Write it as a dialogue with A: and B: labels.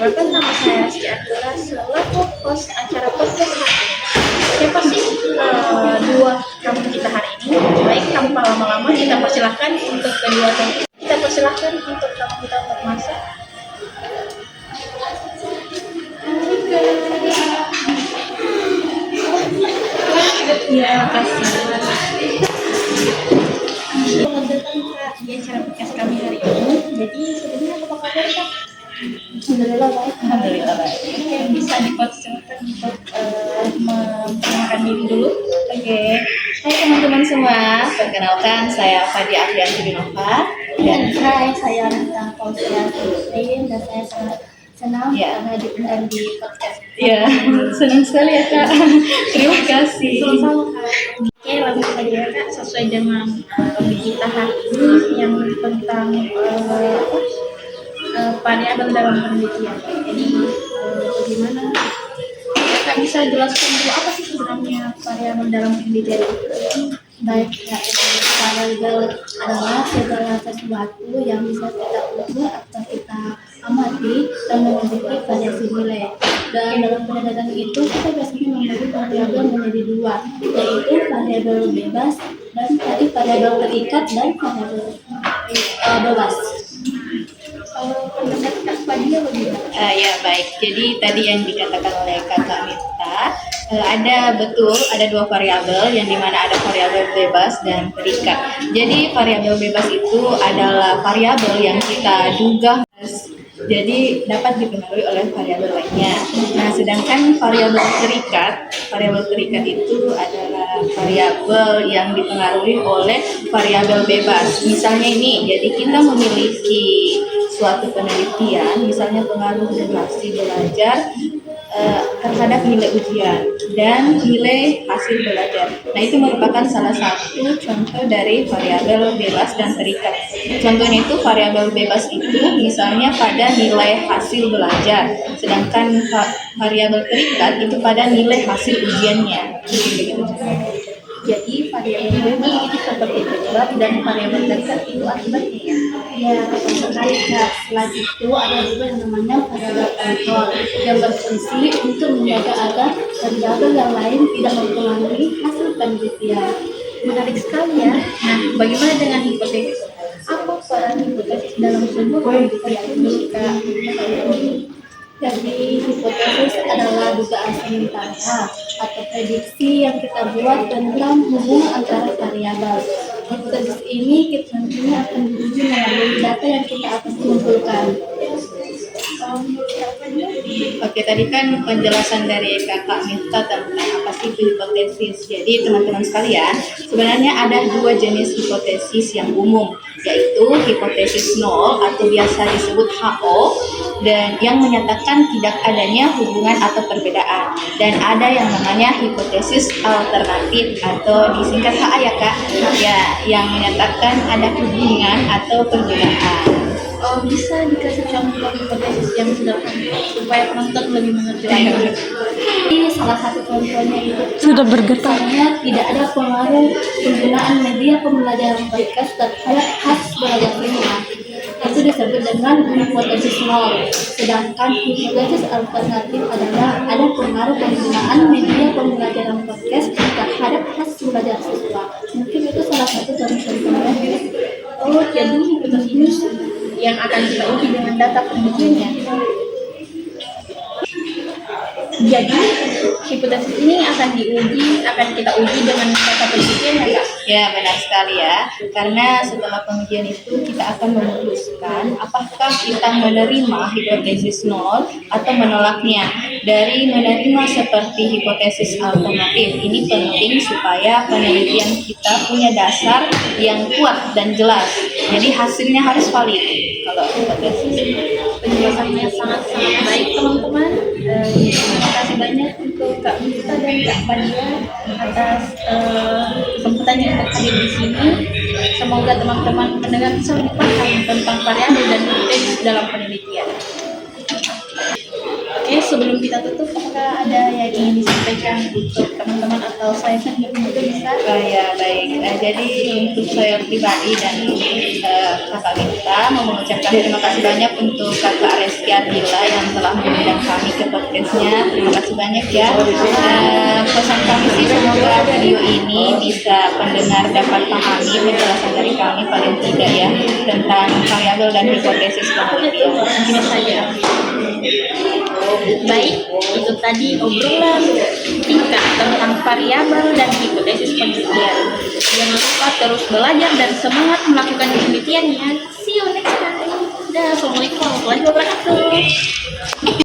A: Perkenalkan, nama saya Rizky Abdullah selaku host acara podcast hari ini. Siapa sih dua tamu kita hari ini? Baik, tanpa lama-lama kita persilahkan untuk kedua tamu. Kita persilahkan untuk tamu kita untuk masuk. Ya, kasih. Selamat datang Kak di acara podcast kami hari ini. Jadi sebelumnya apa kabar Kak?
B: Alhamdulillah baik.
A: Alhamdulillah baik. Oke, bisa dipersilakan untuk memperkenalkan diri dulu.
B: Oke. Hai teman-teman semua, perkenalkan saya Fadi Afrianti Dinova.
A: Dan saya Rita Fauzia Fitin, dan saya sangat senang karena diundang di podcast.
B: Ya, senang sekali ya Kak. Terima kasih.
A: Sama-sama Kak. Oke, langsung saja ya Kak, sesuai dengan topik kita hari ini yang tentang variabel dalam penelitian. Jadi bagaimana Kak bisa jelaskan dulu apa sih sebenarnya variabel dalam penelitian itu?
B: Baik, ya, variabel adalah segala sesuatu yang bisa kita ukur atau kita amati dan memiliki variasi nilai. Dan dalam penelitian itu kita biasanya membagi variabel menjadi dua, yaitu variabel bebas dan variabel terikat dan variabel bebas.
A: Pendapat Kak Fadia bagaimana?
B: Ya baik, jadi tadi yang dikatakan oleh Kakak Mifta, ada betul ada dua variabel yang dimana ada variabel bebas dan terikat. Jadi variabel bebas itu adalah variabel yang kita duga jadi dapat dipengaruhi oleh variabel lainnya. Nah, sedangkan variabel terikat itu adalah variabel yang dipengaruhi oleh variabel bebas. Misalnya ini, jadi kita memiliki suatu penelitian, misalnya pengaruh durasi belajar terhadap nilai ujian dan nilai hasil belajar. Nah, itu merupakan salah satu contoh dari variabel bebas dan terikat. Contohnya itu variabel bebas itu misalnya pada nilai hasil belajar, sedangkan variabel terikat itu pada nilai hasil ujiannya.
A: Jadi variabel bebas itu seperti penyebab dan variabel terikat itu akibatnya ya.
B: Ya, sekali Kak. Selain itu ada juga yang namanya variabel kontrol yang berfungsi untuk menjaga agar variabel yang lain tidak mempengaruhi hasil penelitian.
A: Menarik sekali ya. Nah, bagaimana dengan hipotesis? Apa peran hipotesis dalam sebuah penelitian Kak?
B: Jadi hipotesis adalah dugaan sementara atau prediksi yang kita buat tentang hubungan antara variabel. Hipotesis ini kita nantinya akan diuji melalui data yang kita akan kumpulkan. Oke, tadi kan penjelasan dari Kakak Mifta tentang apa sih itu hipotesis. Jadi teman-teman sekalian, sebenarnya ada dua jenis hipotesis yang umum, yaitu hipotesis nol atau biasa disebut HO, dan yang menyatakan tidak adanya hubungan atau perbedaan. Dan ada yang namanya hipotesis alternatif atau disingkat HA ya Kak, ya, yang menyatakan ada hubungan atau perbedaan.
A: Bisa dikasih contoh hipotesis yang sederhana supaya penonton lebih mengerti lagi.
B: Ini salah satu contohnya itu sudah bergetarnya tidak ada pengaruh penggunaan media pembelajaran podcast terhadap hasil belajar siswa. Itu disebut dengan hipotesis nol. Sedangkan hipotesis alternatif adalah ada pengaruh penggunaan media pembelajaran podcast terhadap hasil belajar siswa. Mungkin itu salah satu contohnya.
A: Jadi hipotesis yang akan kita uji dengan data penelitiannya. Jadi hipotesis ini akan kita uji dengan data penelitian ya Kak?
B: Ya, benar sekali ya. Karena setelah pengujian itu kita akan memutuskan apakah kita menerima hipotesis nol atau menolaknya. Dari menerima seperti hipotesis alternatif, ini penting supaya penelitian kita punya dasar yang kuat dan jelas. Jadi hasilnya harus valid. Kalau hipotesis
A: Penjelasannya sangat-sangat baik teman-teman. Terima kasih banyak untuk Kak Mita dan Kak Fadia atas kesempatan yang hadir di sini. Semoga teman-teman pendengar bisa lebih paham tentang variabel dan hipotesis dalam penelitian. Oke, sebelum kita tutup, apakah ada yang ingin disampaikan untuk teman-teman atau saya sendiri juga bisa?
B: Ya baik, jadi untuk saya pribadi dan Kakak Mifta mau mengucapkan terima kasih banyak untuk Kakak Rizky Ardila yang telah ke podcastnya. Terima kasih banyak ya. Pesan kami sih semoga video ini bisa pendengar dapat pahami penjelasan dari kami paling tidak ya tentang variabel dan hipotesis penelitian.
A: Mungkin saja. Baik, itu tadi obrolan singkat tentang variabel dan hipotesis penelitian. Jangan lupa terus belajar dan semangat melakukan penelitiannya. See you next time. Dah, Assalamualaikum warahmatullahi wabarakatuh.